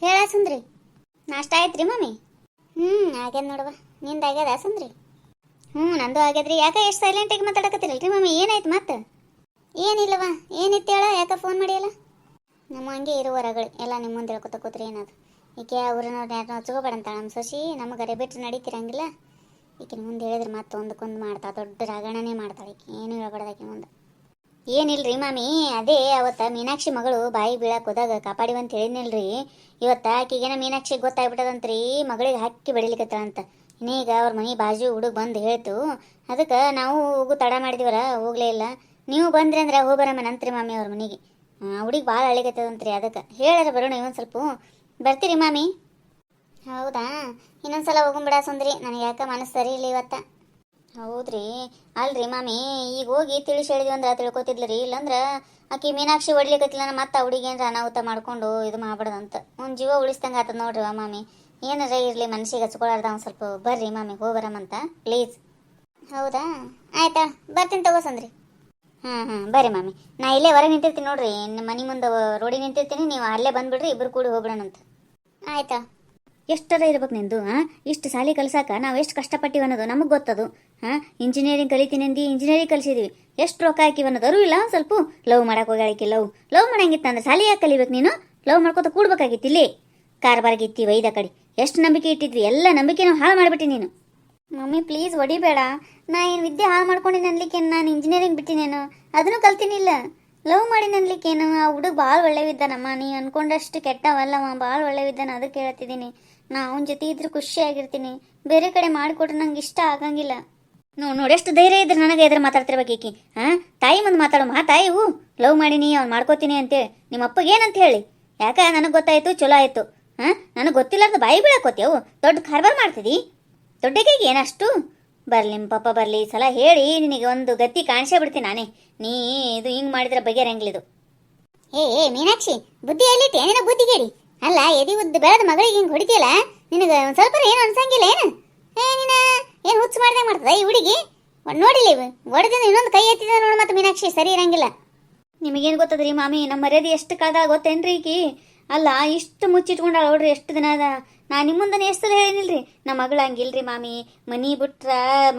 ಹೇಳ ಸುಂದ್ರಿ. ನಾಷ್ಟ ಆಯ್ತ್ರಿ ಮಮ್ಮಿ? ಆಗ್ಯದ ನೋಡುವ. ನಿಂದ ಆಗ್ಯದ ಸುಂದ್ರಿ? ನಂದು ಆಗ್ಯದ್ರಿ. ಯಾಕೆ ಎಷ್ಟು ಸೈಲೆಂಟಾಗಿ ಮಾತಾಡಕತ್ತಿರಲ್ರಿ ಮಮ್ಮಿ? ಏನಾಯ್ತು ಮತ್ತೆ? ಏನಿಲ್ಲವ. ಏನಿತ್ತು ಹೇಳ, ಯಾಕೆ ಫೋನ್ ಮಾಡಿಯಲ್ಲ? ನಮ್ಮ ಹಂಗೆ ಇರೋ ಹೊರಗಳು ಎಲ್ಲ ನಿಮ್ಮ ಮುಂದೆ ಹೇಳ್ಕೊತ ಕೂತ್ರಿ ಏನದು? ಈಕೆ ಅವ್ರನ್ನ ಯಾರನ್ನ ಹಚ್ಕೋಬೇಡಂತಾಳ ನಮ್ಮ ಸೊಸಿ. ನಮಗೆ ಬಿಟ್ಟು ನಡೀತಿರಂಗಿಲ್ಲ. ಈಕೆ ಮುಂದೆ ಹೇಳಿದ್ರೆ ಮತ್ತೆ ಒಂದಕ್ಕೊಂದು ಮಾಡ್ತಾ ದೊಡ್ಡ ರಾಗಣನೇ ಮಾಡ್ತಾಳೆ. ಈಕೆ ಏನು ಹೇಳ್ಬಾರ್ದಾಕಿ ಮುಂದೆ. ಏನಿಲ್ರಿ ಮಾಮಿ, ಅದೇ ಅವತ್ತು ಮೀನಾಕ್ಷಿ ಮಗಳು ಬಾಯಿ ಬೀಳಕ್ಕೆ ಹೋದಾಗ ಕಾಪಾಡಿವಂತ ಹೇಳಿದ್ನಿಲ್ರಿ. ಇವತ್ತು ಆಕಿಗೇನ ಮೀನಾಕ್ಷಿಗೆ ಗೊತ್ತಾಗ್ಬಿಟ್ಟದಂತ್ರಿ, ಮಗಳಿಗೆ ಹಾಕಿ ಬಡಿಲಿಕತ್ತಾಳಂತ. ಇನ್ನೀಗ ಅವ್ರ ಮನೆ ಬಾಜು ಹುಡುಗ ಬಂದು ಹೇಳ್ತು. ಅದಕ್ಕೆ ನಾವು ಹೋಗು ತಡ ಮಾಡಿದಿವರ, ಹೋಗ್ಲೇ ಇಲ್ಲ. ನೀವು ಬಂದ್ರಿ ಅಂದ್ರೆ ಹೋಗ್ಬರಮ್ಮ ನಂತ್ರಿ ಮಾಮಿ ಅವ್ರ ಮನೆಗೆ. ಹುಡುಗಿ ಭಾಳ ಅಳಿಗತ್ತದಂತ್ರಿ. ಅದಕ್ಕೆ ಹೇಳಾರ ಬರೋಣ ಇವೊಂದು ಸ್ವಲ್ಪ. ಬರ್ತೀರಿ ಮಾಮಿ? ಹೌದಾ, ಇನ್ನೊಂದ್ಸಲ ಹೋಗಂಬಿಡ ಸುಂದ್ರಿ. ನನಗೆ ಯಾಕೆ ಮನಸ್ಸು ಸರಿ ಇಲ್ಲ ಇವತ್ತ. ಹೌದ್ರಿ. ಅಲ್ರಿ ಮಾಮಿ, ಈಗ ಹೋಗಿ ತಿಳಿಸಿ ಹೇಳಿದ್ವಿ ಅಂದ್ರೆ ತಿಳ್ಕೊತಿದ್ಲರಿ. ಇಲ್ಲಂದ್ರೆ ಆಕಿ ಮೀನಾಕ್ಷಿ ಹೊಡ್ಲಿಕ್ಕತ್ತಿಲ್ಲ ಮತ್ತೆ ಹುಡುಗಿ ಏನ್ರ ಅನಾಹುತ ಮಾಡ್ಕೊಂಡು ಇದು ಮಾಡ್ಬಿಡದಂತ. ಒಂದು ಜೀವ ಉಳಿಸ್ದಂಗೆ ಆತದ ನೋಡ್ರಿ ಮಾಮಿ. ಏನಾರ ಇರಲಿ ಮನಸ್ಸಿಗೆ ಹಚ್ಕೊಳಾರ್ದ ಒಂದು ಸ್ವಲ್ಪ ಬರ್ರಿ ಮಾಮಿ, ಹೋಗ್ಬರಮ್ಮಂತ ಪ್ಲೀಸ್. ಹೌದಾ, ಆಯ್ತಾ, ಬರ್ತೀನಿ ತಗೋ ಸಂದ್ರಿ. ಬರ್ರಿ ಮಾಮಿ. ನಾ ಇಲ್ಲೇ ಹೊರಗೆ ನಿಂತಿರ್ತೀನಿ ನೋಡ್ರಿ, ನಿಮ್ಮ ಮನೆ ಮುಂದೆ ರೋಡಿಗೆ ನಿಂತಿರ್ತೀನಿ. ನೀವು ಅಲ್ಲೇ ಬಂದ್ಬಿಡ್ರಿ, ಇಬ್ಬರು ಕೂಡಿ ಹೋಗ್ಬಿಡೋಣಂತ. ಆಯ್ತಾ? ಎಷ್ಟರ ಇರ್ಬೇಕು ನಿಂದು? ಇಷ್ಟು ಸಾಲಿ ಕಲ್ಸಾಕ ನಾವು ಎಷ್ಟು ಕಷ್ಟಪಟ್ಟಿವಿ ಅನ್ನೋದು ನಮಗೆ ಗೊತ್ತದು. ಇಂಜಿನಿಯರಿಂಗ್ ಕಲಿತೀನಿ ಅಂದು ಇಂಜಿನಿಯರಿಂಗ್ ಕಲಿಸಿದ್ವಿ. ಎಷ್ಟು ರೊಕ್ಕ ಹಾಕಿವಿ ಅನ್ನೋದು ಅರು ಇಲ್ಲ. ಸ್ವಲ್ಪ ಲವ್ ಮಾಡಕ್ಕೆ ಹೋಗಾಳಿಕೆ. ಲವ್ ಮಾಡಂಗಿತ್ತ ಅಂದ್ರೆ ಸಾಲಿ ಯಾಕೆ ಕಲಿಬೇಕು ನೀನು? ಲವ್ ಮಾಡ್ಕೊತ ಕೂಡ್ಬೇಕಾಗಿತ್ತು ಇಲ್ಲಿ. ಕಾರ್ಬಾರ್ಗಿತ್ತಿ ವೈದ ಕಡೆ ಎಷ್ಟು ನಂಬಿಕೆ ಇಟ್ಟಿದ್ವಿ, ಎಲ್ಲ ನಂಬಿಕೆ ನಾವು ಹಾಳು ಮಾಡಿಬಿಟ್ಟಿ ನೀನು. ಮಮ್ಮಿ ಪ್ಲೀಸ್ ಹೊಡಿಬೇಡ. ನಾ ಏನು ವಿದ್ಯೆ ಹಾಳು ಮಾಡ್ಕೊಂಡಿನಿ ಅನ್ಲಿಕ್ಕೇನು? ನಾನು ಇಂಜಿನಿಯರಿಂಗ್ ಬಿಟ್ಟಿನೇನು? ಅದನ್ನು ಕಲ್ತೀನಿಲ್ಲ. ಲವ್ ಮಾಡಿನ ಅನ್ಲಿಕ್ಕೇನು? ಆ ಹುಡುಗ ಭಾಳ ಒಳ್ಳೆವಿದ್ದಾನಮ್ಮ. ನೀ ಅನ್ಕೊಂಡಷ್ಟು ಕೆಟ್ಟವಲ್ಲಮ್ಮ, ಭಾಳ ಒಳ್ಳೆವಿದ್ದಾನ. ಅದಕ್ಕೆ ಹೇಳ್ತಿದ್ದೀನಿ. ನಾ ಅವನ ಜೊತೆ ಇದ್ರೆ ಖುಷಿಯಾಗಿರ್ತೀನಿ. ಬೇರೆ ಕಡೆ ಮಾಡಿಕೊಟ್ರೆ ನಂಗೆ ಇಷ್ಟ ಆಗಂಗಿಲ್ಲ. ನೋಡಿ ಎಷ್ಟು ಧೈರ್ಯ ಇದ್ರೆ ನನಗೆ ಎದುರು ಮಾತಾಡ್ತಿರ್ಬೇಕು ಈಕಿ. ತಾಯಿ ಮುಂದೆ ಮಾತಾಡೋ ತಾಯಿ ಲವ್ ಮಾಡೀನಿ ಅವ್ನು ಮಾಡ್ಕೋತೀನಿ ಅಂತೇಳಿ ನಿಮ್ಮ ಅಪ್ಪಗೆ ಏನಂತ ಹೇಳಿ? ಯಾಕೆ ನನಗೆ ಗೊತ್ತಾಯ್ತು, ಚಲೋ ಆಯ್ತು. ನನಗೆ ಗೊತ್ತಿಲ್ಲಾರ್ದು ಬಾಯಿ ಬೀಳಾಕೋತೇವು. ದೊಡ್ಡ ಕಾರ್ಬಾರ್ ಮಾಡ್ತಿದ್ದಿ ದೊಡ್ಡಗೆ ಏನಷ್ಟು? ಬರ್ಲಿ ನಿಮ್ಮ ಪಪ್ಪ ಬರಲಿ, ಈ ಸಲ ಹೇಳಿ ನಿನಗೆ ಒಂದು ಗತಿ ಕಾಣಿಸೇ ಬಿಡ್ತೀನಿ ನಾನೇ. ನೀ ಇದು ಹಿಂಗೆ ಮಾಡಿದ್ರೆ ಬಗೆರಂಗಿಲ್ಲಿದು. ಏ ಮೀನಾಕ್ಷಿ, ಬುದ್ಧಿ ಎಲ್ಲಿಟ್ಟು ಏನೇನೋ ಬುದ್ಧಿಗೇಡಿ. ಅಲ್ಲ, ಎದಿ ಉದ್ದು ಬೆಳೆದ ಮಗಳಿಗೆ ಹಿಂಗೆ ಹೊಡಿತೀಯಲ್ಲ, ನಿನಗೆ ಒಂದು ಸ್ವಲ್ಪ ಏನು ಅನ್ಸಂಗಿಲ್ಲ ಏನು? ಏನು ಹುಚ್ಚು ಮಾಡ್ದೆ ಮಾಡ್ತದ ಈ ಹುಡುಗಿ? ನೋಡಿಲ್ಲ ಇವು ಒಡೆದಿಂದ ಇನ್ನೊಂದು ಕೈ ಎತ್ತಿದ ನೋಡು. ಮತ್ತೆ ಮೀನಾಕ್ಷಿ ಸರಿ ಇರಂಗಿಲ್ಲ. ನಿಮಗೇನು ಗೊತ್ತದ್ರಿ ಮಾಮಿ, ನಮ್ಮ ಮರ್ಯಾದೆ ಎಷ್ಟು ಕಳ್ದಾಗ ಗೊತ್ತೇನ್ರಿ ಈಕಿ? ಅಲ್ಲ, ಇಷ್ಟು ಮುಚ್ಚಿಟ್ಕೊಂಡಾಳ ನೋಡ್ರಿ ಎಷ್ಟು ದಿನ ಅದ. ನಾ ನಿಮ್ಮ ಮುಂದೆ ಎಷ್ಟು ಸಲ ಹೇಳಿನಿಲ್ರಿ, ನಮ್ಮ ಮಗಳು ಹಂಗಿಲ್ರಿ ಮಾಮಿ. ಮನಿ ಬಿಟ್ರ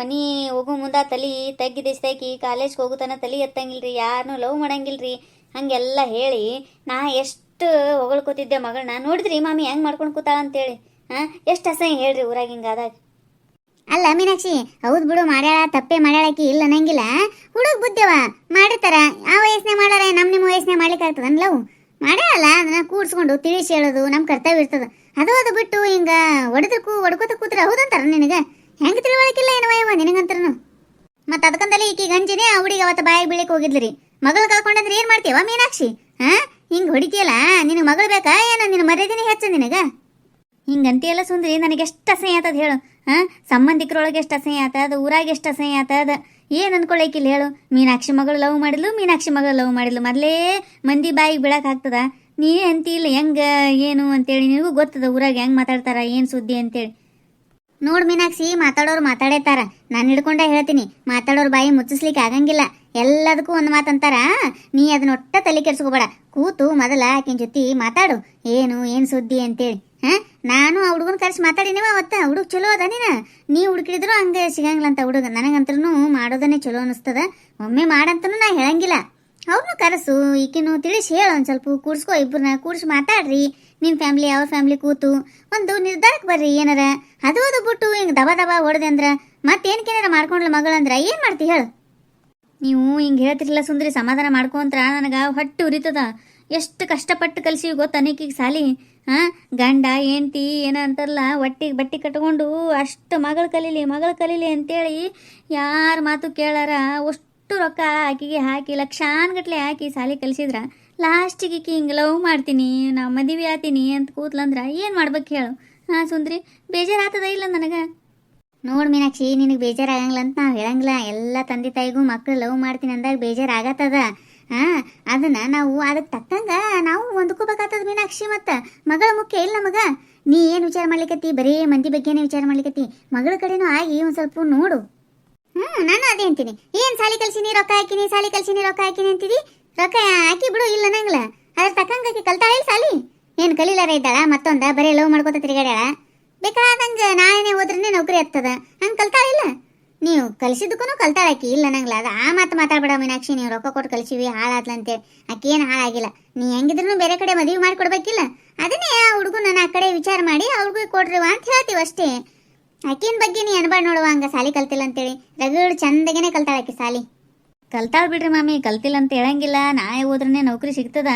ಮನಿ ಹೋಗೋ ಮುಂದೆ ತಲೆ ತೆಗ್ಗಿ ಕಾಲೇಜ್ಗೆ ಹೋಗುತ್ತಾನ ತಲೆ ಎತ್ತಂಗಿಲ್ರಿ, ಯಾರನ್ನೂ ಲವ್ ಮಾಡಂಗಿಲ್ರಿ ಹಂಗೆಲ್ಲ ಹೇಳಿ ನಾ ಎಷ್ಟು ಹೊಗಳ್ಕೊತಿದ್ದೆ ಮಗಳನ್ನ. ನೋಡಿದ್ರಿ ಮಾಮಿ ಹೆಂಗೆ ಮಾಡ್ಕೊಂಡು ಕೂತಾಳ ಅಂತೇಳಿ. ಎಷ್ಟು ಅಸಹ್ಯ ಹೇಳ್ರಿ ಊರಾಗ ಹಿಂಗಾದಾಗ. ಅಲ್ಲ ಮೀನಾಕ್ಷಿ, ಹೌದು ಬಿಡು, ಮಾಡ್ಯಾಳ, ತಪ್ಪೇ ಮಾಡ್ಯಾಳಕಿ ಇಲ್ಲ ಅನ್ನಂಗಿಲ್ಲ. ಹುಡುಗ ಬುದ್ಧಿವ ಮಾಡಿರ್ತಾರ. ಆ ವಯಸ್ಸನೇ ಮಾಡಾರ, ನಿಮ್ಮ ವಯಸ್ಸನೇ ಮಾಡ್ಲಿಕ್ಕೆ ಆಗ್ತದ ಲವ್ ಮಾಡ್ಯಾಳಲ್ಲ. ಅದನ್ನ ಕೂಡ್ಸ್ಕೊಂಡು ತಿಳಿಸಿ ಹೇಳೋದು ನಮ್ಮ ಕರ್ತವ್ಯ ಇರ್ತದ. ಅದು ಬಿಟ್ಟು ಹಿಂಗ ಹೊಡ್ಕೋತ ಕೂತ್ರೆ ಹೌದಂತಾರ ನಿನಗೆ? ಹೆಂಗೆ ತಿಳುವಳಿಕಿಲ್ಲ ಏನವ ಯವ ನಿನಗಂತಾರನು? ಮತ್ತೆ ಅದಕ್ಕಂತಲೇ ಈಕಿ ಗಂಜಿನೇ ಆ ಹುಡುಗಿ ಅವತ್ತು ಬಾಯಿಗೆ ಬೀಳಿಕ್ ಹೋಗಿದ್ಲಿ. ಮಗಳು ಕಳ್ಕೊಂಡಂದ್ರೆ ಏನು ಮಾಡ್ತೀವ ಮೀನಾಕ್ಷಿ? ಹಿಂಗೆ ಹೊಡಿತೀಯಲ್ಲ, ನಿನಗೆ ಮಗಳು ಬೇಕಾ ಏನೋ? ನಿನ್ನ ಮರ್ಯಾದೆನೇ ಹೆಚ್ಚು ನಿನಗೆ. ಹಿಂಗಂತೀಯಲ್ಲ ಸುಂದ್ರಿ, ನನಗೆ ಎಷ್ಟು ಅಸಹ್ಯ ಆತದ ಹೇಳು. ಸಂಬಂಧಿಕರೊಳಗೆ ಎಷ್ಟು ಅಸಹ್ಯ ಆತದ, ಊರಾಗ ಎಷ್ಟು ಅಸಹ್ಯ ಆತದ. ಏನು ಅನ್ಕೊಳ್ಳಿಕ್ಕಿಲ್ಲ ಹೇಳು? ಮೀನಾಕ್ಷಿ ಮಗಳು ಲವ್ ಮಾಡಿದ್ಲು ಮೊದಲೇ ಮಂದಿ ಬಾಯಿಗೆ ಬೀಳಕ್ಕೆ ಆಗ್ತದ? ನೀ ಅಂತಿಲ್ಲ ಹೆಂಗೆ ಏನು ಅಂತೇಳಿ. ನಿನಗೂ ಗೊತ್ತದ ಊರಾಗ ಹೆಂಗೆ ಮಾತಾಡ್ತಾರ, ಏನು ಸುದ್ದಿ ಅಂತೇಳಿ. ನೋಡು ಮೀನಾಕ್ಷಿ, ಮಾತಾಡೋರು ಮಾತಾಡೇತಾರ. ನಾನು ಹಿಡ್ಕೊಂಡೆ ಹೇಳ್ತೀನಿ, ಮಾತಾಡೋರು ಬಾಯಿ ಮುಚ್ಚಿಸ್ಲಿಕ್ಕೆ ಆಗಂಗಿಲ್ಲ. ಎಲ್ಲದಕ್ಕೂ ಒಂದು ಮಾತಂತಾರ. ನೀ ಅದನ್ನ ಒಟ್ಟ ತಲೆ ಕೆಡ್ಸ್ಕೋಬೇಡ. ಕೂತು ಮೊದಲ ಆಕಿನ ಜೊತೆ ಮಾತಾಡು, ಏನು ಸುದ್ದಿ ಅಂತೇಳಿ. ನಾನು ಆ ಹುಡುಗನ ಕರೆಸಿ ಮಾತಾಡಿನವ ಅವತ್ತ. ಹುಡುಗ ಚಲೋ ಅದ. ನೀ ಹುಡುಕಿದ್ರು ಹಂಗೆ ಸಿಗಂಗಿಲ್ಲ ಅಂತ ಹುಡುಗ. ನನಗಂತೂ ಮಾಡೋದನ್ನೇ ಚಲೋ ಅನಿಸ್ತದ. ಒಮ್ಮೆ ಮಾಡಂತನೂ ನಾ ಹೇಳಂಗಿಲ್ಲ. ಅವ್ರನ್ನೂ ಕರೆಸು, ಈಕಿನೂ ತಿಳಿಸಿ ಹೇಳು. ಒಂದು ಸ್ವಲ್ಪ ಕೂಡ್ಸ್ಕೊ, ಇಬ್ಬರನ್ನ ಕೂಡಿಸಿ ಮಾತಾಡ್ರಿ. ನಿನ್ನ ಫ್ಯಾಮ್ಲಿ ಅವ್ರ ಫ್ಯಾಮ್ಲಿ ಕೂತು ಒಂದು ನಿರ್ಧಾರಕ್ಕೆ ಬರ್ರಿ ಏನಾರ. ಅದು ಬಿಟ್ಟು ಹಿಂಗೆ ದಬ ಹೊಡೆದೆ ಅಂದ್ರೆ ಮತ್ತೇನಕ್ಕೇನಾರ ಮಾಡ್ಕೊಂಡ್ಲ ಮಗಳಂದ್ರೆ ಏನು ಮಾಡ್ತಿ ಹೇಳು? ನೀವು ಹಿಂಗೆ ಹೇಳ್ತಿರಲ್ಲ ಸುಂದ್ರಿ, ಸಮಾಧಾನ ಮಾಡ್ಕೊಂತ್ರ ನನಗೆ ಹೊಟ್ಟೆ ಉರಿತದ. ಎಷ್ಟು ಕಷ್ಟಪಟ್ಟು ಕಲಿಸಿ ಗೊತ್ತ ಅನೇಕಿಗೆ ಸಾಲಿ. ಗಂಡ ಹೆಂಡ್ತಿ ಏನ ಅಂತಾರಲ್ಲ, ಒಟ್ಟಿಗೆ ಬಟ್ಟೆ ಕಟ್ಕೊಂಡು ಅಷ್ಟು ಮಗಳು ಕಲೀಲಿ ಅಂತೇಳಿ ಯಾರ ಮಾತು ಕೇಳಾರ ಅಷ್ಟು ರೊಕ್ಕ ಆಕಿಗೆ ಹಾಕಿ ಲಕ್ಷಾನ್ಗಟ್ಲೆ ಹಾಕಿ ಸಾಲಿ ಕಲಿಸಿದ್ರ ಲಾಸ್ಟಿಗೆ ಈಕಿ ಹಿಂಗೆ ಲವ್ ಮಾಡ್ತೀನಿ, ನಾ ಮದುವೆ ಆತೀನಿ ಅಂತ ಕೂತ್ಲಂದ್ರೆ ಏನು ಮಾಡ್ಬೇಕು ಹೇಳು? ಸುಂದ್ರಿ, ಬೇಜಾರಾಗ್ತದ ಇಲ್ಲ ನನಗೆ? ನೋಡು ಮೀನಾಕ್ಷಿ, ನಿನಗೆ ಬೇಜಾರಾಗಂಗಿಲ್ಲ ಅಂತ ನಾವು ಹೇಳಂಗಿಲ್ಲ. ಎಲ್ಲ ತಂದೆ ತಾಯಿಗೂ ಮಕ್ಕಳು ಲವ್ ಮಾಡ್ತೀನಿ ಅಂದಾಗ ಬೇಜಾರಾಗತ್ತದ. ಅದನ್ನ ನಾವು ಅದಕ್ಕೆ ತಕ್ಕಂಗ ನಾವು ಹೊಂದ್ಕೋಬೇಕಾಗ್ತದ ಮೀನಾಕ್ಷಿ. ಮತ್ತು ಮಗಳ ಮುಖ್ಯ ಇಲ್ಲ ನಮಗ. ನೀ ಏನು ವಿಚಾರ ಮಾಡ್ಲಿಕತ್ತಿ? ಬರೀ ಮಂದಿ ಬಗ್ಗೆನೇ ವಿಚಾರ ಮಾಡ್ಲಿಕತ್ತಿ. ಮಗಳ ಕಡೆನೂ ಆಗಿ ಒಂದು ಸ್ವಲ್ಪ ನೋಡು. ನಾನು ಅದೇ ಅಂತೀನಿ. ಏನು ಸಾಲಿ ಕಲ್ಸಿನಿ ರೊಕ್ಕ ಹಾಕಿನಿ, ಸಾಲಿ ಕಲ್ಸಿನಿ ರೊಕ್ಕ ಹಾಕಿನಿ ಅಂತಿದಿ. ರೊಕ್ಕ ಹಾಕಿ ಬಿಡು ಇಲ್ಲ ನಂಗಿಲ್ಲ. ಅದ್ರ ತಕ್ಕಂಗೆ ಕಲ್ತಾಳೆ ಸಾಲಿ. ಏನು ಕಲೀಲಾರ ಇದ್ದಾಳ ಮತ್ತೊಂದ ಬರೀ ಲವ್ ಮಾಡ್ಕೋತ ತಿರುಗಾಡ್ಯಾಳ. ಬೇಕಾದಂಗೆ ನಾಳೆನೇ ಹೋದ್ರೇ ನೌಕರಿ ಆಗ್ತದ. ಹಂಗೆ ಕಲ್ತಾಳಿಲ್ಲ. ನೀವು ಕಲಿಸಿದ್ದಕ್ಕೂ ಕಲ್ತಾಳಾಕಿ ಇಲ್ಲ ನಂಗ್ಲ. ಅದು ಆ ಮಾತು ಮಾತಾಡ್ಬೇಡ ಮೀನಾಕ್ಷಿ. ನೀವು ರೊಕ್ಕ ಕೊಟ್ಟು ಕಲಿಸಿವಿ ಹಾಳಾದ್ಲಂತೇಳಿ. ಆಕಿ ಏನು ಹಾಳಾಗಿಲ್ಲ. ನೀ ಹೆಂಗಿದ್ರು ಬೇರೆ ಕಡೆ ಮದುವೆ ಮಾಡಿಕೊಡ್ಬೇಕಿಲ್ಲ. ಅದನ್ನೇ ಆ ಹುಡುಗನ ನಾನು ಆ ಕಡೆ ವಿಚಾರ ಮಾಡಿ ಅವ್ರಿಗೂ ಕೊಡ್ರಿವ ಅಂತ ಹೇಳ್ತೀವಿ ಅಷ್ಟೇ. ಆಕಿನ ಬಗ್ಗೆ ನೀ ಅನ್ಬಾಡ್ ನೋಡುವ ಹಂಗ ಸಾಲಿ ಕಲ್ತಿಲ್ಲ ಅಂತೇಳಿ. ರಗಡು ಚಂದಗೇನೆ ಕಲ್ತಾಳಾಕಿ ಸಾಲಿ. ಕಲ್ತಾಳ್ ಬಿಡ್ರಿ ಮಾಮಿ, ಕಲ್ತಿಲ್ಲ ಅಂತ ಹೇಳಂಗಿಲ್ಲ. ನಾಳೆ ಹೋದ್ರೇ ನೌಕರಿ ಸಿಗ್ತದ.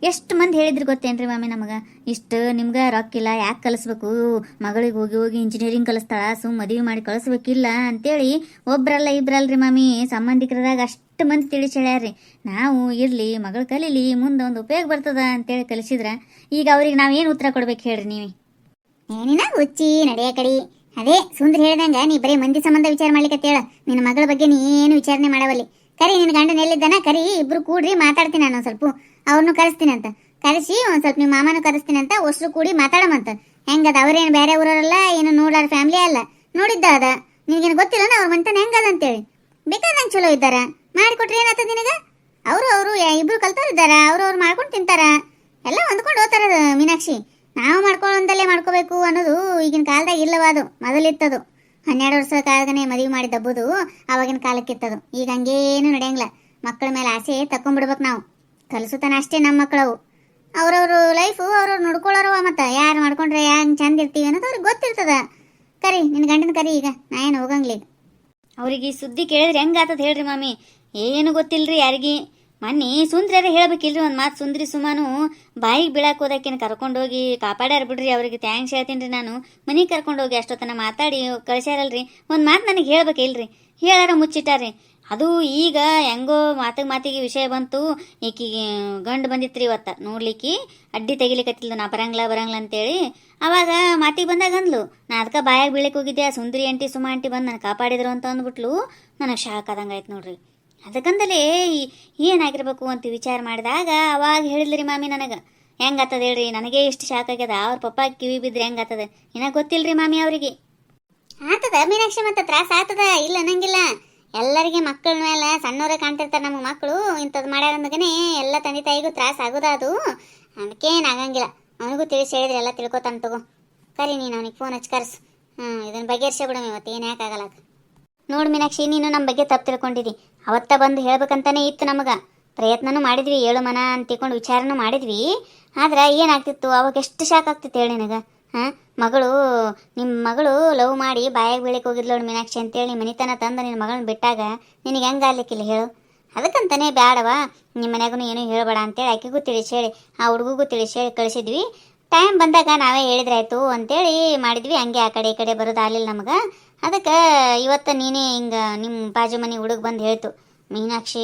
ಎಷ್ಟು ಮಂದಿ ಹೇಳಿದ್ರಿ ಗೊತ್ತೇನ್ರಿ ಮಾಮಿ ನಮಗೆ. ಇಷ್ಟು ನಿಮ್ಗೆ ರೊಕ್ಕಿಲ್ಲ ಯಾಕೆ ಕಲಿಸ್ಬೇಕು, ಮಗಳಿಗೆ ಹೋಗಿ ಹೋಗಿ ಇಂಜಿನಿಯರಿಂಗ್ ಕಲಿಸ್ತಾಳ, ಮದುವೆ ಮಾಡಿ ಕಳಿಸ್ಬೇಕಿಲ್ಲ ಅಂತೇಳಿ ಒಬ್ರಲ್ಲ ಇಬ್ರಲ್ರಿ ಮಾಮಿ ಸಂಬಂಧಿಕರದಾಗ ಅಷ್ಟು ಮಂದಿ ತಿಳಿಸಿ ಹೇಳ್ಯಾರ್ರಿ. ನಾವು ಇರಲಿ ಮಗಳು ಕಲೀಲಿ ಮುಂದೆ ಒಂದು ಉಪಯೋಗ ಬರ್ತದ ಅಂತೇಳಿ ಕಲಿಸಿದ್ರ ಈಗ ಅವ್ರಿಗೆ ನಾವೇನು ಉತ್ತರ ಕೊಡ್ಬೇಕು ಹೇಳ್ರಿ ನೀವೇ. ಏನಿನ ಹುಚ್ಚಿ ನಡೆಯ ಕಡಿ. ಅದೇ ಸುಂದ್ರಿ ಹೇಳ್ದಂಗ ನೀ ಬರೀ ಮಂದಿ ಸಂಬಂಧ ವಿಚಾರ ಮಾಡ್ಲಿಕ್ಕತ್ತೇಳ. ನಿನ್ನ ಮಗಳ ಬಗ್ಗೆ ನೀ ಏನು ವಿಚಾರಣೆ ಮಾಡವಲ್ಲಿ. ಕರಿ ನಿನ್ನ ಗಂಡನ ಎಲ್ಲಿದ್ದಾನ ಕರಿ, ಇಬ್ರು ಕೂಡ್ರಿ ಮಾತಾಡ್ತೀನಿ. ನಾನು ಸ್ವಲ್ಪ ಅವ್ರನ್ನು ಕರೆಸ್ತೀನಿ ಅಂತ ಕರೆಸಿ ಒಂದ್ ಸ್ವಲ್ಪ ನಿಮ್ಮ ಮಾಮನು ಕರೆಸ್ತೀನಿ ಅಂತ ಒಸ್ರು ಕೂಡಿ ಮಾತಾಡಮಂತ. ಹೆಂಗದ ಅವ್ರೇನು ಬೇರೆ ಊರಲ್ಲ, ಏನು ನೋಡ್ಲಾರ ಫ್ಯಾಮಿಲಿ ಅಲ್ಲ, ನೋಡಿದ್ದ ಅದ. ನಿನಗೇನು ಗೊತ್ತಿಲ್ಲ ಅವ್ರ ಮಂಟನ ಹೆಂಗದ ಅಂತೇಳಿ. ಬೇಕಾದಂಗೆ ಚಲೋ ಇದ್ದಾರ, ಮಾಡಿಕೊಟ್ರೆ ಏನಾಗ್ತದ ನಿನಗ. ಅವರು ಇಬ್ರು ಕಲ್ತವ್ರಿದ್ದಾರ, ಅವ್ರು ಮಾಡ್ಕೊಂಡು ತಿಂತಾರ, ಎಲ್ಲ ಹೊಂದ್ಕೊಂಡು ಹೋಗ್ತಾರ ಮೀನಾಕ್ಷಿ. ನಾವು ಮಾಡ್ಕೊಂಡಲ್ಲೇ ಮಾಡ್ಕೋಬೇಕು ಅನ್ನೋದು ಈಗಿನ ಕಾಲದಾಗ ಇಲ್ಲವ. ಅದು ಮೊದಲಿತ್ತದು. 12 ವರ್ಷದ ಕಾಲದನೇ ಮದುವೆ ಮಾಡಿ ದಬ್ಬುದು ಅವಾಗಿನ ಕಾಲಕ್ಕಿತ್ತದು. ಈಗ ಹಂಗೇನು ನಡೆಯಂಗಿಲ್ಲ. ಮಕ್ಕಳ ಮೇಲೆ ಆಸೆ ತಕೊಂಡ್ಬಿಡ್ಬೇಕು ನಾವು. ಕಲಿಸುತ್ತಾನ ಅಷ್ಟೇ ನಮ್ಮ ಮಕ್ಕಳವು. ಅವ್ರವ್ರ ಲೈಫು ಅವ್ರವ್ರು ನೋಡ್ಕೊಳ್ಳೋರವ. ಮತ್ತು ಯಾರು ಮಾಡ್ಕೊಂಡ್ರೆ ಹೆಂಗೆ ಚಂದ ಇರ್ತೀವಿ ಅನ್ನೋದು ಅವ್ರಿಗೆ ಗೊತ್ತಿರ್ತದ. ಕರಿ ನಿನ್ನ ಗಂಡನ ಕರಿ. ಈಗ ನಾ ಏನು ಹೋಗಂಗಿಲ್ಲ. ಅವ್ರಿಗೆ ಈ ಸುದ್ದಿ ಕೇಳಿದ್ರೆ ಹೆಂಗಾತದ ಹೇಳ್ರಿ ಮಾಮಿ. ಏನು ಗೊತ್ತಿಲ್ರಿ ಯಾರಿಗೆ. ಮೊನ್ನೆ ಸುಂದ್ರ್ಯಾರ ಹೇಳ್ಬೇಕಿಲ್ರಿ ಒಂದು ಮಾತು. ಸುಂದ್ರಿ ಸುಮಾನು ಬಾಯಿಗೆ ಬೀಳಾಕ್ ಹೋದಕ್ಕೇನು ಕರ್ಕೊಂಡೋಗಿ ಕಾಪಾಡ್ಯಾರ ಬಿಡ್ರಿ. ಅವ್ರಿಗೆ ಥ್ಯಾಂಕ್ಸ್ ಹೇಳ್ತೀನಿ ರೀ. ನಾನು ಮನೆಗೆ ಕರ್ಕೊಂಡೋಗಿ ಅಷ್ಟೊತ್ತನ ಮಾತಾಡಿ ಕಳಿಸ್ಯಾರಲ್ರಿ. ಒಂದು ಮಾತು ನನಗೆ ಹೇಳ್ಬೇಕಿಲ್ರಿ. ಹೇಳಾರ ಮುಚ್ಚಿಟ್ಟಾರ್ರಿ. ಅದು ಈಗ ಹೆಂಗೋ ಮಾತಿಗೆ ವಿಷಯ ಬಂತು. ಈಕಿಗೆ ಗಂಡು ಬಂದಿತ್ರಿ ಇವತ್ತು ನೋಡ್ಲಿಕ್ಕೆ. ಅಡ್ಡಿ ತೆಗಿಲಿಕ್ಕತ್ತಿಲ್ಲ ನಾ ಬರಂಗಿಲ್ಲ ಅಂತೇಳಿ. ಅವಾಗ ಮಾತಿಗೆ ಬಂದಾಗ ಅಂದ್ಲು. ನಾ ಅದಕ್ಕೆ ಬಾಯಾಗ ಬೀಳಕ್ಕೆ ಹೋಗಿದ್ದೆ. ಸುಂದರಿ ಆಂಟಿ ಸುಮಾ ಆಂಟಿ ಬಂದು ನಾನು ಕಾಪಾಡಿದ್ರು ಅಂತ ಅಂದ್ಬಿಟ್ಲು. ನನಗೆ ಶಾಕ್ ಆದಂಗೆ ಆಯ್ತು ನೋಡ್ರಿ. ಅದಕ್ಕಂದಲೇ ಏನಾಗಿರ್ಬೇಕು ಅಂತ ವಿಚಾರ ಮಾಡಿದಾಗ ಅವಾಗ ಹೇಳಿದ್ರಿ ಮಾಮಿ ನನಗೆ. ಹೆಂಗಾತದ ಹೇಳ್ರಿ. ನನಗೆ ಇಷ್ಟು ಶಾಕ್ ಆಗ್ಯದ. ಅವ್ರ ಪಪ್ಪ ಕಿವಿ ಬಿದ್ದರೆ ಹೆಂಗಾತದ ಇನ್ನ ಗೊತ್ತಿಲ್ರಿ ಮಾಮಿ ಅವ್ರಿಗೆ. ಆತದ ಮೀನಾಕ್ಷಿ, ಮತ್ತೆ ತ್ರಾಸ ಆತದ ಇಲ್ಲ ಅನ್ನಂಗಿಲ್ಲ. ಎಲ್ಲರಿಗೆ ಮಕ್ಕಳ ಮೇಲೆ ಸಣ್ಣವರೇ ಕಾಣ್ತಿರ್ತಾರೆ. ನಮಗೆ ಮಕ್ಕಳು ಇಂಥದ್ದು ಮಾಡ್ಯಾರಂದಗನೆ ಎಲ್ಲ ತಂದೆ ತಾಯಿಗೂ ತ್ರಾಸ ಆಗೋದ ಅದು. ಅದಕ್ಕೇನು ಆಗಂಗಿಲ್ಲ. ಅವನಿಗೂ ತಿಳಿಸಿ ಹೇಳಿದ್ರೆ ಎಲ್ಲ ತಿಳ್ಕೊತಾನೆ ತಗೋ. ಕರಿ ನೀನು ಅವನಿಗೆ ಫೋನ್ ಹಚ್ಚಿ ಕರ್ಸು. ಇದನ್ನು ಬಗೆಹರಿಸೇ ಬಿಡಮ್ ಇವತ್ತು. ಏನು ಯಾಕಾಗಲ್ಲ. ನೋಡಿ ಮೀನಾಕ್ಷಿ, ನೀನು ನಮ್ಮ ಬಗ್ಗೆ ತಪ್ಪು ತಿಳ್ಕೊಂಡಿದ್ದಿ. ಅವತ್ತ ಬಂದು ಹೇಳ್ಬೇಕಂತಾನೆ ಇತ್ತು ನಮಗೆ. ಪ್ರಯತ್ನನೂ ಮಾಡಿದ್ವಿ, ಏಳು ಮನ ಅಂತ ತಿಳ್ಕೊಂಡು ವಿಚಾರನೂ ಮಾಡಿದ್ವಿ. ಆದ್ರೆ ಏನಾಗ್ತಿತ್ತು ಅವಾಗ ಎಷ್ಟು ಶಾಕ್ ಆಗ್ತಿತ್ತು ಹೇಳಿ ನನಗೆ. ಮಗಳು ನಿಮ್ಮ ಮಗಳು ಲವ್ ಮಾಡಿ ಬಾಯಾಗ ಬೀಳಕ್ಕೆ ಹೋಗಿದ್ಲು ಮೀನಾಕ್ಷಿ ಅಂತೇಳಿ ಮನಿತನ ತಂದು ನಿನ್ನ ಮಗಳನ್ನ ಬಿಟ್ಟಾಗ ನಿನಗೆ ಹೆಂಗೆ ಆಗ್ಲಿಕ್ಕಿಲ್ಲ ಹೇಳು. ಅದಕ್ಕಂತಾನೆ ಬ್ಯಾಡವಾ ನಿಮ್ಮ ಮನ್ಯಾಗೂ ಏನೂ ಹೇಳಬೇಡ ಅಂತೇಳಿ ಆಕೆಗೂ ತಿಳಿಸಿ ಹೇಳಿ ಆ ಹುಡುಗಿಗೂ ತಿಳಿಸಿ ಹೇಳಿ ಕಳಿಸಿದ್ವಿ. ಟೈಮ್ ಬಂದಾಗ ನಾವೇ ಹೇಳಿದ್ರಾಯ್ತು ಅಂತೇಳಿ ಮಾಡಿದ್ವಿ. ಹಂಗೆ ಆ ಕಡೆ ಈ ಕಡೆ ಬರೋದು ಆಗಲಿಲ್ಲ ನಮಗೆ. ಅದಕ್ಕೆ ಇವತ್ತು ನೀನೇ ಹಿಂಗೆ ನಿಮ್ಮ ಬಾಜು ಮನೆ ಹುಡುಗ ಬಂದು ಹೇಳ್ತು, ಮೀನಾಕ್ಷಿ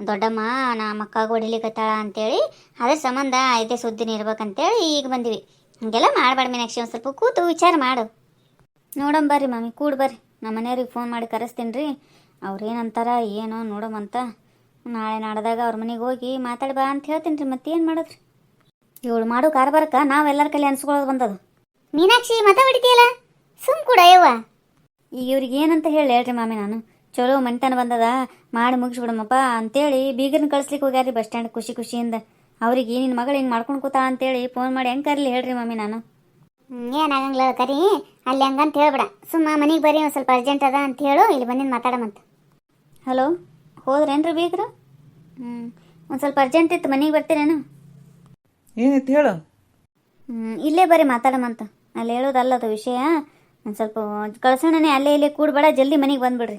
ದೊಡ್ಡಮ್ಮ ನಮ್ಮ ಅಕ್ಕಾಗ ಹೊಡಿಲಿಕ್ಕತ್ತಾಳ ಅಂತೇಳಿ. ಅದ್ರ ಸಂಬಂಧ ಇದೇ ಸುದ್ದಿನ ಇರ್ಬೇಕಂತೇಳಿ ಈಗ ಬಂದಿವಿ. ಹಂಗೆಲ್ಲ ಮಾಡಬೇಡ ಮೀನಾಕ್ಷಿ, ಒಂದು ಸ್ವಲ್ಪ ಕೂತು ವಿಚಾರ ಮಾಡು. ನೋಡಂಬರ್ರಿ ಮಾಮಿ, ಕೂಡಿ ಬರ್ರಿ. ನಮ್ಮ ಮನೆಯವ್ರಿಗೆ ಫೋನ್ ಮಾಡಿ ಕರೆಸ್ತೀನಿ ರೀ. ಅವ್ರು ಏನಂತಾರ ಏನೋ ನೋಡಮಂತ. ನಾಳೆ ನಾಡ್ದಾಗ ಅವ್ರ ಮನೆಗೆ ಹೋಗಿ ಮಾತಾಡಿ ಬಾ ಅಂತ ಹೇಳ್ತೀನಿ ರೀ. ಮತ್ತೇನು ಮಾಡೋದ್ರಿ. ಇವಳು ಮಾಡೋ ಕಾರ್ಬಾರಕ್ಕೆ ನಾವೆಲ್ಲರ ಕೈಲಿ ಅನ್ಸ್ಕೊಳ್ಳೋದು ಬಂದದು. ಮೀನಾಕ್ಷಿ ಮತ ಹೊಡಿತೀಯಲ್ಲ, ಸುಮ್ ಕೂಡ ಯವ್ವ. ಈಗ ಇವ್ರಿಗೆ ಏನಂತ ಹೇಳ್ರಿ ಮಾಮಿ. ನಾನು ಚಲೋ ಮನಿತನ ಬಂದದ ಮಾಡಿ ಮುಗಿಸ್ಬಿಡಮ್ಮಪ್ಪ ಅಂತೇಳಿ ಬೀಗರ್ನ ಕಳಿಸ್ಲಿಕ್ಕೆ ಹೋಗ್ಯಾರಿ ಬಸ್ ಸ್ಟ್ಯಾಂಡ್ ಖುಷಿಯಿಂದ. ಅವ್ರಿಗೆ ನಿನ್ನ ಮಗಳು ಹಿಂಗೆ ಮಾಡ್ಕೊಂಡು ಕೂತಾ ಅಂತೇಳಿ ಫೋನ್ ಮಾಡಿ ಹೆಂಗೆ ಕರೀಲಿ ಹೇಳ್ರಿ ಮಾಮಿ ನಾನು. ಏನಾಗಂಗಿಲ್ಲ ಕರಿ, ಅಲ್ಲಿ ಹಂಗಂತ ಹೇಳ್ಬೇಡ. ಸುಮ್ಮ ಮನೆಗೆ ಬರ್ರಿ, ಒಂದು ಸ್ವಲ್ಪ ಅರ್ಜೆಂಟ್ ಅದ ಅಂತ ಹೇಳು. ಇಲ್ಲಿ ಬಂದಿದ್ದು ಮಾತಾಡಮಂತ. ಹಲೋ, ಹೋದ್ರೇನ್ರಿ ಬೀಗ್ರು? ಒಂದು ಸ್ವಲ್ಪ ಅರ್ಜೆಂಟ್ ಇತ್ತು, ಮನೆಗೆ ಬರ್ತೀರೇನು? ಏನಿತ್ತು ಹೇಳು. ಇಲ್ಲೇ ಬರ್ರಿ ಮಾತಾಡಮಂತ. ಅಲ್ಲಿ ಹೇಳೋದಲ್ಲದು ವಿಷಯ. ಒಂದು ಸ್ವಲ್ಪ ಕಳ್ಸೋಣನೆ, ಅಲ್ಲೇ ಇಲ್ಲೇ ಕೂಡ್ಬೇಡ, ಜಲ್ದಿ ಮನೆಗೆ ಬಂದ್ಬಿಡ್ರಿ.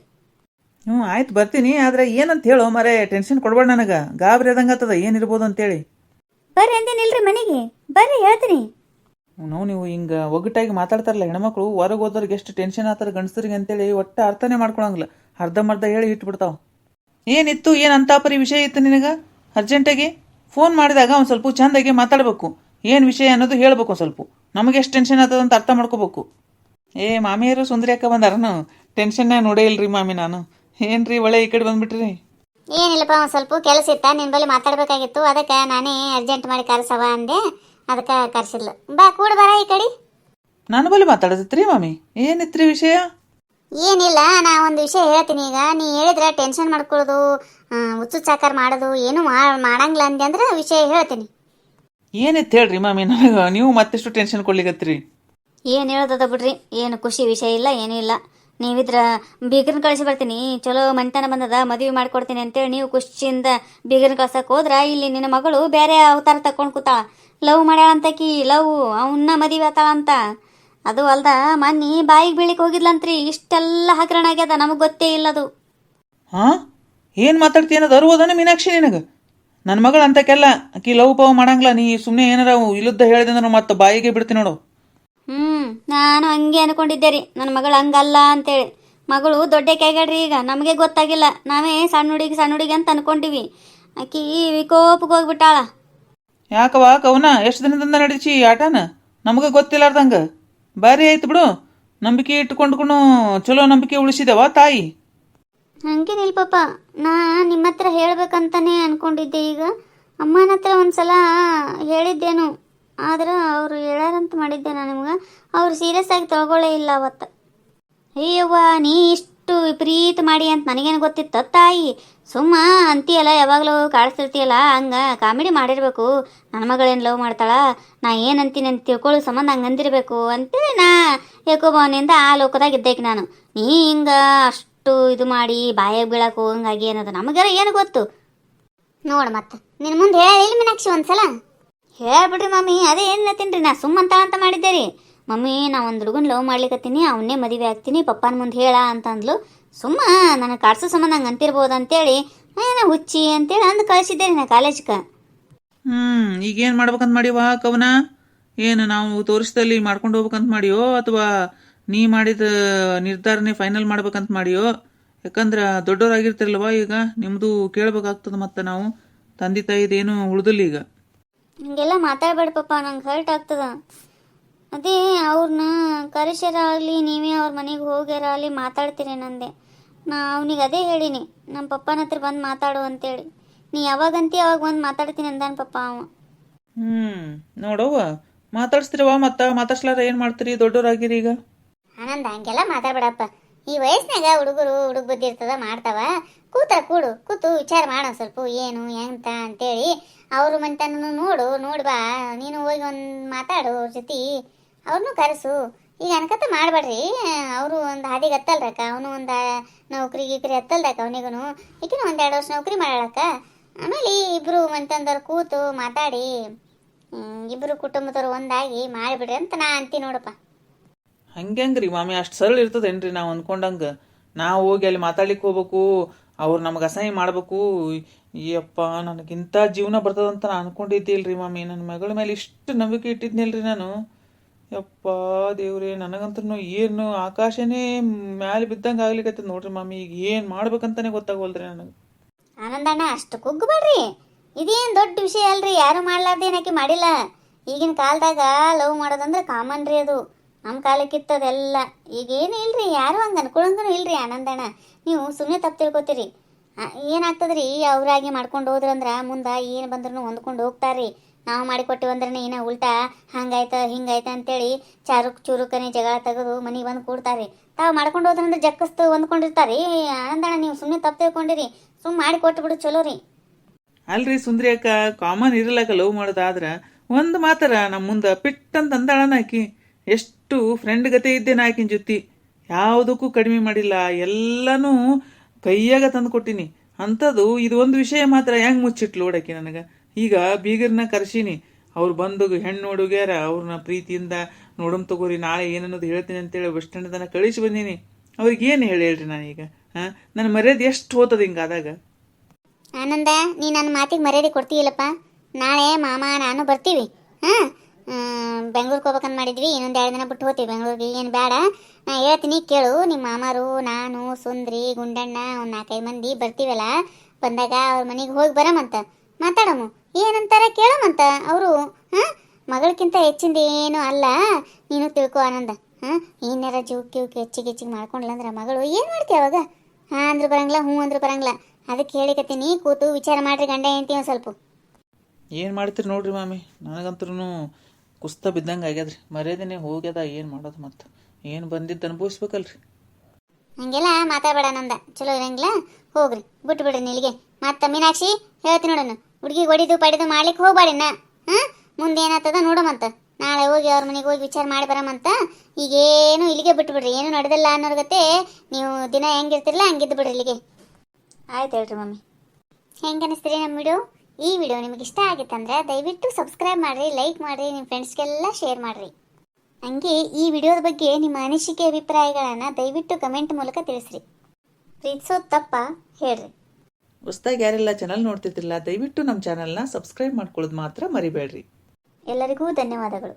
ಆಯ್ತು ಬರ್ತೀನಿ. ಆದ್ರೆ ಏನಂತ ಹೇಳು ಮರೆ, ಟೆನ್ಷನ್ ಕೊಡ್ಬೇಡ ನನಗೆ. ಗಾಬರಿ ಆದಂಗೆ ಆಗ್ತದ ಏನಿರ್ಬೋದು ಅಂತೇಳಿ. ಬರ್ರಿ ಅಂದೇನಿಲ್ರಿ ಮನೆಗೆ, ಬರ್ರಿ ಹೇಳ್ತೀನಿ. ನೀವು ಹಿಂಗೆ ಒಗ್ಗಟ್ಟಾಗಿ ಮಾತಾಡ್ತಾರಲ್ಲ ಹೆಣ್ಮಕ್ಳು, ಹೊರಗೆ ಹೋದವ್ರಿಗೆ ಎಷ್ಟು ಟೆನ್ಷನ್ ಆಗ್ತಾರೆ ಗಂಡಸರಿಗೆ ಅಂತೇಳಿ ಒಟ್ಟು ಅರ್ಥನೇ ಮಾಡ್ಕೊಳಂಗಿಲ್ಲ. ಅರ್ಧಂಬರ್ಧ ಹೇಳಿ ಇಟ್ಬಿಡ್ತಾವ. ಏನಿತ್ತು, ಏನು ಅಂತಾಪರಿ ವಿಷಯ ಇತ್ತು ನಿನಗೆ? ಅರ್ಜೆಂಟಾಗಿ ಫೋನ್ ಮಾಡಿದಾಗ ಒಂದು ಸ್ವಲ್ಪ ಚಂದಾಗಿ ಮಾತಾಡಬೇಕು. ಏನು ವಿಷಯ ಅನ್ನೋದು ಹೇಳ್ಬೇಕು. ಒಂದು ಸ್ವಲ್ಪ ನಮಗೆ ಎಷ್ಟು ಟೆನ್ಷನ್ ಆಗ್ತದೆ ಅಂತ ಅರ್ಥ ಮಾಡ್ಕೋಬೇಕು. ಮಾಮಿಯರು ಸುಂದರಿ ಅಕ್ಕ ಬಂದಾರನು? ಟೆನ್ಷನ್ನೇ ನೋಡೇ ಇಲ್ರಿ ಮಾಮಿ ನಾನು. ಏನ್ರಿ ಒಳ್ಳೆ ಈ ಕಡೆ ಬಂದ್ಬಿಟ್ರಿ? ಏನಿಲ್ಲಪ್ಪ, ಒಂದು ಸ್ವಲ್ಪ ಕೆಲಸ ಇತ್ತ, ನಿನ್ನ ಬಳಿ ಮಾತಾಡಬೇಕಾಗಿತ್ತು. ಅದಕ್ಕೆ ನಾನೇ ಅರ್ಜೆಂಟ್ ಮಾಡಿ ಕರ್ಸವ ಅಂದೆ. ಅದಕ್ಕೆ ಕರ್ಸಿದ್ಲು. ಬಾ ಕೂಡ ಬರ ಈ ಕಡೆ. ನನ್ನ ಬಳಿ ಮಾತಾಡದಿತ್ರಿ ಮಾಮಿ? ಏನಿತ್ರಿ ವಿಷಯ? ಏನಿಲ್ಲ, ನಾ ಒಂದು ವಿಷಯ ಹೇಳ್ತೀನಿ. ಈಗ ನೀ ಹೇಳಿದ್ರೆ ಟೆನ್ಷನ್ ಮಾಡ್ಕೊಳ್ಳೋದು, ಹುಚ್ಚು ಚಾಕಾರ ಮಾಡೋದು ಏನು ಮಾಡಂಗಿಲ್ಲ ಅಂದೆ ಅಂದ್ರೆ ವಿಷಯ ಹೇಳ್ತೀನಿ. ಏನಿತ್ತು ಹೇಳ್ರಿ ಮಾಮಿ ನನಗೆ ನೀವು ಮತ್ತೆಷ್ಟು ಟೆನ್ಷನ್ ಕೊಡ್ಲಿಕತ್ತೀರಿ. ಏನು ಹೇಳೋದದ ಬಿಡ್ರಿ, ಏನು ಖುಷಿ ವಿಷಯ ಇಲ್ಲ, ಏನೂ ಇಲ್ಲ. ನೀವಿದ್ರ ಬೀಗರನ್ನ ಕಳಿಸಿ ಬರ್ತೀನಿ, ಚಲೋ ಮನೆತನ ಬಂದದ, ಮದುವೆ ಮಾಡ್ಕೊಡ್ತೀನಿ ಅಂತೇಳಿ ನೀವು ಖುಷಿಯಿಂದ ಬೀಗರನ್ನ ಕಳ್ಸಕ್ಕೆ ಹೋದ್ರ, ಇಲ್ಲಿ ನಿನ್ನ ಮಗಳು ಬೇರೆ ಅವತಾರ ತಕೊಂಡು ಕೂತಾಳ. ಲವ್ ಮಾಡ್ಯಾಳಂತಕಿ, ಲವ್ ಅವನ್ನ ಮದುವೆ ಆತಾಳಂತ. ಅದು ಅಲ್ದ ಮನ್ನಿ ಬಾಯಿಗೆ ಬೀಳಿಗೆ ಹೋಗಿದ್ಲಂತ್ರಿ. ಇಷ್ಟೆಲ್ಲ ಹಗರಣ ಆಗ್ಯದ, ನಮಗೆ ಗೊತ್ತೇ ಇಲ್ಲದು. ಹಾಂ ಏನು ಮಾತಾಡ್ತಿ ಅನ್ನೋದು ಅರುವುದನ ಮೀನಾಕ್ಷಿ ನಿನಗೆ? ನನ್ನ ಮಗಳು ಅಂತಕ್ಕೆಲ್ಲ ಆಕಿ ಲವ್ ಪಾವ್ ಮಾಡಂಗಿಲ್ಲ. ನೀ ಸುಮ್ಮನೆ ಏನಾರ ಇಲ್ಲದ ಹೇಳಿದೆ ಅಂದ್ರೆ ಮತ್ತೆ ಬಾಯಿಗೆ ಬಿಡ್ತೀನಿ ನೋಡು. ನಾನು ಹಂಗೆ ಅನ್ಕೊಂಡಿದ್ದೆ ರೀ, ನನ್ನ ಮಗಳು ಹಂಗಲ್ಲ ಅಂತೇಳಿ. ಮಗಳು ದೊಡ್ಡ ಕೈಗಾಡ್ರಿ, ಈಗ ನಮಗೆ ಗೊತ್ತಾಗಿಲ್ಲ, ನಾವೇ ಸಣ್ಣ ಹುಡುಗಿ ಅಂತ ಅನ್ಕೊಂಡಿವಿ. ಆಕಿ ವಿಕೋಪಕ್ಕೆ ಹೋಗ್ಬಿಟ್ಟಾಳ. ಯಾಕವ ಕವನ ಎಷ್ಟು ದಿನದಿಂದ ನಡೀಚಿ ಈ ಆಟನ ನಮಗೆ ಗೊತ್ತಿಲ್ಲಾರ್ದಂಗೆ? ಭಾರಿ ಆಯ್ತು ಬಿಡು, ನಂಬಿಕೆ ಇಟ್ಕೊಂಡ್ಕೊಂಡು ಚಲೋ ನಂಬಿಕೆ ಉಳಿಸಿದವ ತಾಯಿ. ಹಂಗೇನಿಲ್ಲ ಪಾಪ, ನಾ ನಿಮ್ಮ ಹತ್ರ ಹೇಳ್ಬೇಕಂತಾನೆ ಅನ್ಕೊಂಡಿದ್ದೆ. ಈಗ ಅಮ್ಮನ ಹತ್ರ ಒಂದ್ಸಲ ಹೇಳಿದ್ದೇನು, ಆದ್ರೆ ಅವರು ಹೇಳಾರಂತ ಮಾಡಿದ್ದೆ ನಾನು ನಿಮ್ಗೆ. ಅವ್ರು ಸೀರಿಯಸ್ ಆಗಿ ತಗೊಳ್ಳೇ ಇಲ್ಲ ಅವತ್ತು. ಅಯ್ಯವ್ವ, ನೀ ಇಷ್ಟು ವಿಪರೀತ ಮಾಡಿ ಅಂತ ನನಗೇನು ಗೊತ್ತಿತ್ತ ತಾಯಿ? ಸುಮ್ಮ ಅಂತೀಯಲ್ಲ, ಯಾವಾಗಲೂ ಕಾಡಿಸ್ತಿರ್ತೀಯಲ್ಲ, ಹಂಗೆ ಕಾಮಿಡಿ ಮಾಡಿರ್ಬೇಕು. ನನ್ನ ಮಗಳೇನು ಲವ್ ಮಾಡ್ತಾಳ, ನಾ ಏನು ಅಂತೀನಿ ಅಂತ ತಿಳ್ಕೊಳ್ಳೋ ಸಂಬಂಧ ಹಂಗೆ ಅಂದಿರಬೇಕು ಅಂತೇಳಿ ನಾ ಏಕೋಭವನಿಂದ ಆ ಲೋಕದಾಗ ಇದ್ದೇಕೆ ನಾನು. ನೀ ಹಿಂಗೆ ಅಷ್ಟು ಇದು ಮಾಡಿ ಬಾಯಾಗ ಬೀಳಕ್ಕೆ ಹೋಗಂಗಾಗಿ ಏನದು ನಮಗಾರ ಏನು ಗೊತ್ತು? ನೋಡು ಮತ್ತೆ ನಿನ್ನ ಮುಂದೆ ಹೇಳಿಲ್ಲ ಮೀನಾಕ್ಷಿ ಒಂದ್ಸಲ? ಹೇಳ್ಬಿಡ್ರಿ ಮಮ್ಮಿ, ಅದೇ ಏನು ಹೇಳ್ತೀನಿ ರೀ, ನಾ ಸುಮ್ಮಂತ ಅಂತ ಮಾಡಿದ್ದೆ ರೀ. ಮಮ್ಮಿ ನಾ ಒಂದು ಹುಡುಗನ ಲವ್ ಮಾಡ್ಲಿಕತ್ತೀನಿ, ಅವನ್ನೇ ಮದುವೆ ಆಗ್ತೀನಿ, ಪಪ್ಪನ ಮುಂದೆ ಹೇಳ ಅಂತಂದ್ಲು. ಸುಮ್ಮ ನನಗೆ ಕಾಡ್ಸೋ ಸಂಬಂಧ ಹಂಗೆ ಅಂತಿರ್ಬೋದು ಅಂತೇಳಿ ನಾ ಹುಚ್ಚಿ ಅಂತೇಳಿ ಅಂದು ಕಳಿಸಿದ್ದೆ ರೀ ನಾ ಕಾಲೇಜ್ಗೆ. ಈಗೇನು ಮಾಡ್ಬೇಕಂತ ಮಾಡಿವ ಕವನ? ಏನು ನಾವು ತೋರಿಸ್ದಲ್ಲಿ ಮಾಡ್ಕೊಂಡು ಹೋಗ್ಬೇಕಂತ ಮಾಡಿಯೋ ಅಥವಾ ನೀ ಮಾಡಿದ ನಿರ್ಧಾರನೇ ಫೈನಲ್ ಮಾಡ್ಬೇಕಂತ ಮಾಡಿಯೋ? ಯಾಕಂದ್ರೆ ದೊಡ್ಡವರಾಗಿರ್ತಿರಲ್ವ ಈಗ, ನಿಮ್ಮದು ಕೇಳ್ಬೇಕಾಗ್ತದೆ. ಮತ್ತು ನಾವು ತಂದೆ ತಾಯಿದೇನು ಉಳ್ದಿಲ್ಲ ಈಗ. ಹಿಂಗೆಲ್ಲ ಮಾತಾಡ್ಬೇಡ ಪಪ್ಪ, ನಂಗೆ ಹರ್ಟ್ ಆಗ್ತದ. ಅದೇ ಅವ್ರನ್ನ ಕರೆಸ್ಯಾರಾಗಲಿ ನೀವೇ ಅವ್ರ ಮನೆಗೆ ಹೋಗ್ಯಾರಾಗಲಿ ಮಾತಾಡ್ತೀರಿ ನಂದೆ. ನಾ ಅವನಿಗೆ ಅದೇ ಹೇಳೀನಿ, ನಮ್ಮ ಪಪ್ಪನ ಹತ್ರ ಬಂದು ಮಾತಾಡು ಅಂತೇಳಿ. ನೀ ಯಾವಾಗಂತಿ ಅವಾಗ ಬಂದು ಮಾತಾಡ್ತೀನಿ ಅಂದಾನ ಪಪ್ಪ ಅವ. ನೋಡವ್ವ, ಮಾತಾಡ್ಸ್ತಿರವ, ಮತ್ತು ಮಾತಾಡ್ಸ್ಲಾರ ಏನು ಮಾಡ್ತೀರಿ? ದೊಡ್ಡವರಾಗಿರಿ ಈಗ. ಆನಂದ ಹಂಗೆಲ್ಲ ಮಾತಾಡ್ಬೇಡಪ್ಪ. ಈ ವಯಸ್ಸಿನಾಗ ಹುಡುಗರು ಹುಡುಗ ಬುದ್ಧಿ ಇರ್ತದ, ಮಾಡ್ತಾವ. ಕೂತು ವಿಚಾರ ಮಾಡೋ ಸ್ವಲ್ಪ ಏನು ಎಂತ ಅಂತೇಳಿ. ಅವರು ಮನೆತನೂ ನೋಡಿ ಬಾ, ನೀನು ಹೋಗಿ ಒಂದು ಮಾತಾಡು ಅವ್ರ ಜೊತೆ, ಅವ್ರನ್ನೂ ಕರೆಸು. ಈಗ ಅನ್ಕತ್ತ ಮಾಡಬೇಡ್ರಿ. ಅವರು ಒಂದು ಹಾದಿಗೆ ಹತ್ತಲ್ರಕ್ಕ, ಅವನು ಒಂದು ನೌಕರಿ ಹತ್ತಲ್ದಕ್ಕ, ಅವನಿಗೂ ಈಗಿನ 1-2 ವರ್ಷ ನೌಕರಿ ಮಾಡಾಳಕ್ಕ. ಆಮೇಲೆ ಇಬ್ಬರು ಮನೆತನದವ್ರು ಕೂತು ಮಾತಾಡಿ ಇಬ್ಬರು ಕುಟುಂಬದವ್ರು ಒಂದಾಗಿ ಮಾಡಿಬಿಡ್ರಿ ಅಂತ ನಾ ಅಂತೀನಿ ನೋಡಪ್ಪ. ಹಂಗ್ರಿ ಮಾಮಿ, ಅಷ್ಟು ಸರಳ ಇರ್ತದೇನ್ರಿ ನಾವು ಅಂದ್ಕೊಂಡಂಗೆ? ನಾವು ಹೋಗಿ ಅಲ್ಲಿ ಮಾತಾಡ್ಲಿಕ್ಕೆ ಹೋಗ್ಬೇಕು, ಅವ್ರು ನಮಗೆ ಅಸಹ್ಯ ಮಾಡ್ಬೇಕು. ಯಪ್ಪ, ನನಗಿಂತ ಜೀವನ ಬರ್ತದಂತ ನಾನು ಅನ್ಕೊಂಡಿದ್ದಿಲ್ರಿ ಮಾಮಿ. ನನ್ನ ಮಗಳ ಮೇಲೆ ಇಷ್ಟು ನಂಬಿಕೆ ಇಟ್ಟಿದ್ನಿಲ್ರಿ ನಾನು. ಯಪ್ಪ ದೇವ್ರಿ, ನನಗಂತೂ ಏನು ಆಕಾಶನೇ ಮ್ಯಾಲೆ ಬಿದ್ದಂಗೆ ಆಗ್ಲಿಕ್ಕತ್ತದ ನೋಡ್ರಿ ಮಾಮಿ. ಈಗ ಏನು ಮಾಡ್ಬೇಕಂತಾನೆ ಗೊತ್ತಾಗೋಲ್ರಿ ನನಗೆ. ಆನಂದಣ್ಣ, ಅಷ್ಟು ಕುಗ್ಗಬೇಡ್ರಿ. ಇದೇನು ದೊಡ್ಡ ವಿಷಯ ಅಲ್ರಿ, ಯಾರು ಮಾಡ್ಲಾರ್ದೇನಾಕಿ ಮಾಡಿಲ್ಲ. ಈಗಿನ ಕಾಲದಾಗ ಲವ್ ಮಾಡೋದಂದ್ರೆ ಕಾಮನ್ ರೀ ಅದು. ನಮ್ಮ ಕಾಲಕ್ಕಿತ್ತದೆಲ್ಲ ಈಗೇನು ಇಲ್ರಿ, ಯಾರು ಹಂಗೆ ಅನ್ಕೊಳಂಗೂ ಇಲ್ರಿ. ಆನಂದಣ್ಣ, ನೀವು ಸುಮ್ಮನೆ ತಪ್ಪು ತಿಳ್ಕೊತೀರಿ. ಏನಾಗ್ತದ್ರಿ, ಅವ್ರಾಗಿ ಮಾಡ್ಕೊಂಡು ಹೋದ್ರಂದ್ರೆ ಮುಂದೆ ಏನು ಬಂದ್ರೂ ಹೊಂದ್ಕೊಂಡು ಹೋಗ್ತಾರ್ರಿ. ನಾವು ಮಾಡಿಕೊಟ್ಟಿವಂದ್ರೆ ಏನ ಉಲ್ಟಾ ಹಂಗಾಯ್ತ ಹಿಂಗಾಯ್ತ ಅಂತೇಳಿ ಚೂರುಕನೆ ಜಗಳ ತೆಗೆದು ಮನೆಗೆ ಬಂದು ಕೂಡ್ತಾರ್ರಿ. ತಾವು ಮಾಡ್ಕೊಂಡು ಹೋದ್ರಂದ್ರೆ ಜಕ್ಕಸ್ತು ಹೊಂದ್ಕೊಂಡಿರ್ತಾರಿ. ಆನಂದಣ್ಣ, ನೀವು ಸುಮ್ಮನೆ ತಪ್ಪು ತಿಳ್ಕೊಂಡಿರಿ. ಸುಮ್ಮನೆ ಮಾಡಿ ಕೊಟ್ಬಿಡು ಚಲೋ ರೀ. ಅಲ್ರಿ ಸುಂದ್ರಿ ಅಕ್ಕ, ಕಾಮನ್ ಇರಲಕ್ಕ ಲವ್ ಮಾಡೋದಾದ್ರೆ ಒಂದು ಮಾತರ ನಮ್ಮ ಮುಂದೆ ಪಿಟ್ ಅಂತ ಅಂದಾಳನ ಆಕಿ. ಎಷ್ಟು ಫ್ರೆಂಡ್ ಗತೆ ಇದ್ದೇನೆ ಆಕಿನ ಜೊತೆ, ಯಾವುದಕ್ಕೂ ಕಡಿಮೆ ಮಾಡಿಲ್ಲ, ಎಲ್ಲನೂ ಕೈಯಾಗ ತಂದು ಕೊಟ್ಟಿನಿ. ಅಂಥದ್ದು ಇದು ಒಂದು ವಿಷಯ ಮಾತ್ರ ಹೆಂಗೆ ಮುಚ್ಚಿಟ್ಲು ನೋಡಕ್ಕೆ ನನಗೆ. ಈಗ ಬೀಗರನ್ನ ಕರ್ಸೀನಿ, ಅವ್ರು ಬಂದು ಹೆಣ್ಣು ನೋಡುಗ್ಯಾರ, ಅವ್ರನ್ನ ಪ್ರೀತಿಯಿಂದ ನೋಡಮ್ ತಗೋರಿ, ನಾಳೆ ಏನನ್ನೋದು ಹೇಳ್ತೀನಿ ಅಂತೇಳಿ ಬಸ್ ಸ್ಟ್ಯಾಂಡ್ ತನಕ ಕಳಿಸಿ ಬಂದೀನಿ. ಅವ್ರಿಗೆ ಏನು ಹೇಳ್ರಿ ನಾನೀಗ? ನನ್ನ ಮರ್ಯಾದೆ ಎಷ್ಟು ಹೋತದ ಹಿಂಗಾದಾಗ? ಆನಂದ, ನೀ ನನ್ನ ಮಾತಿಗೆ ಮರ್ಯಾದೆ ಕೊಡ್ತೀಯಲ್ಲಪ್ಪ. ನಾಳೆ ಮಾಮ ನಾನು ಬರ್ತೀವಿ. ಬೆಂಗ್ಳೂರ್ಗೆ ಹೋಗ್ಬೇಕಂತ ಮಾಡಿದ್ವಿ, ಇನ್ನೊಂದು 2 ದಿನ ಬಿಟ್ಟು ಹೋಗ್ತೀವಿ ಬೆಂಗ್ಳೂರಿಗೆ. ಏನು ಬೇಡ, ನಾ ಹೇಳ್ತೀನಿ ಕೇಳು. ನಿಮ್ಮ ಮಾಮಾರು, ನಾನು, ಸುಂದ್ರಿ, ಗುಂಡಣ್ಣ, ಒಂದು 4-5 ಮಂದಿ ಬರ್ತೀವಲ್ಲ. ಬಂದಾಗ ಅವ್ರ ಮನೆಗೆ ಹೋಗಿ ಬರಮಂತ, ಮಾತಾಡಮು. ಏನಂತಾರ ಕೇಳಮಂತ ಅವರು. ಮಗಳಕ್ಕಿಂತ ಹೆಚ್ಚಿಂದ ಏನೂ ಅಲ್ಲ, ನೀನು ತಿಳ್ಕೊ ಆನಂದ. ಏನಾರ ಜೀವಕ್ಕೆ ಹೆಚ್ಚಿಗೆ ಮಾಡ್ಕೊಂಡ್ಲ ಅಂದ್ರೆ ಮಗಳು ಏನು ಮಾಡ್ತೀಯ ಅವಾಗ? ಅಂದ್ರೂ ಬರಂಗಿಲ್ಲ, ಹ್ಞೂ ಅಂದ್ರೂ ಬರಂಗಿಲ್ಲ. ಅದಕ್ಕೆ ಹೇಳಿಕತ್ತೀನಿ, ಕೂತು ವಿಚಾರ ಮಾಡ್ರಿ ಗಂಡ ಹೆಂಡ್ತಿ ಒಂದು ಸ್ವಲ್ಪ. ಏನು ಮಾಡ್ತೀರಿ ನೋಡ್ರಿ ಮಾಮಿ, ನನಗಂತೂ ಕುಸ್ತ ಬಿದ್ದಂಗೆ ಆಗ್ಯದ್ರಿ. ಮರ್ಯಾದೆನೇ ಹೋಗ್ಯದ, ಏನು ಮಾಡೋದು? ಮತ್ತು ಏನು ಬಂದಿದ್ದು ಅನುಭವಿಸ್ಬೇಕಲ್ರಿ. ಹಂಗೆಲ್ಲ ಮಾತಾಡಬೇಡ ನಂದ, ಚಲೋ ಇರಂಗಿಲ್ಲ. ಹೋಗ್ರಿ, ಬಿಟ್ಟು ಬಿಡ್ರಿ ನಿಲ್ಲಿಗೆ. ಮತ್ತೆ ಮೀನಾಕ್ಷಿ ಹೇಳ್ತೀನಿ ನೋಡೋಣ, ಹುಡುಗಿ ಹೊಡಿದು ಪಡಿದು ಮಾಡ್ಲಿಕ್ಕೆ ಹೋಗ್ಬೇಡಿನ. ಮುಂದೆ ಏನಾಗ್ತದ ನೋಡಮಂತ. ನಾಳೆ ಹೋಗಿ ಅವ್ರ ಮನೆಗೆ ಹೋಗಿ ವಿಚಾರ ಮಾಡಿ ಬರಮಂತ. ಈಗೇನು ಇಲ್ಲಿಗೆ ಬಿಟ್ಬಿಡ್ರಿ, ಏನು ನಡೆದಿಲ್ಲ ಅನ್ನೋರ್ ಗತೆ ನೀವು ದಿನ ಹೆಂಗಿರ್ತಿರಲ್ಲ ಹಂಗಿದ್ದು ಬಿಡ್ರಿ ಇಲ್ಲಿಗೆ. ಆಯ್ತು ಹೇಳ್ರಿ ಮಮ್ಮಿ. ಹೆಂಗೆ ಅನಿಸ್ತೀರಿ ನಮ್ಮ ವಿಡಿಯೋ? ಈ ವಿಡಿಯೋ ನಿಮಗೆ ಇಷ್ಟ ಆಗಿತ್ತಂದ್ರೆ ದಯವಿಟ್ಟು ಸಬ್ಸ್ಕ್ರೈಬ್ ಮಾಡಿರಿ, ಲೈಕ್ ಮಾಡಿರಿ, ನಿಮ್ಮ ಫ್ರೆಂಡ್ಸ್ಗೆಲ್ಲ ಶೇರ್ ಮಾಡಿರಿ. ಹಂಗೆ ಈ ವಿಡಿಯೋದ ಬಗ್ಗೆ ನಿಮ್ಮ ಅನಿಸಿಕೆ ಅಭಿಪ್ರಾಯಗಳನ್ನು ದಯವಿಟ್ಟು ಕಮೆಂಟ್ ಮೂಲಕ ತಿಳಿಸ್ರಿ. ಪ್ರೀತಿಸೋದು ತಪ್ಪ ಹೇಳ್ರಿ. ಹೊಸ್ದಾಗಿ ಯಾರೆಲ್ಲ ಚಾನಲ್ ನೋಡ್ತಿದ್ದಿಲ್ಲ ದಯವಿಟ್ಟು ನಮ್ಮ ಚಾನಲ್ನ ಸಬ್ಸ್ಕ್ರೈಬ್ ಮಾಡ್ಕೊಳ್ಳೋದು ಮಾತ್ರ ಮರಿಬೇಡ್ರಿ. ಎಲ್ಲರಿಗೂ ಧನ್ಯವಾದಗಳು.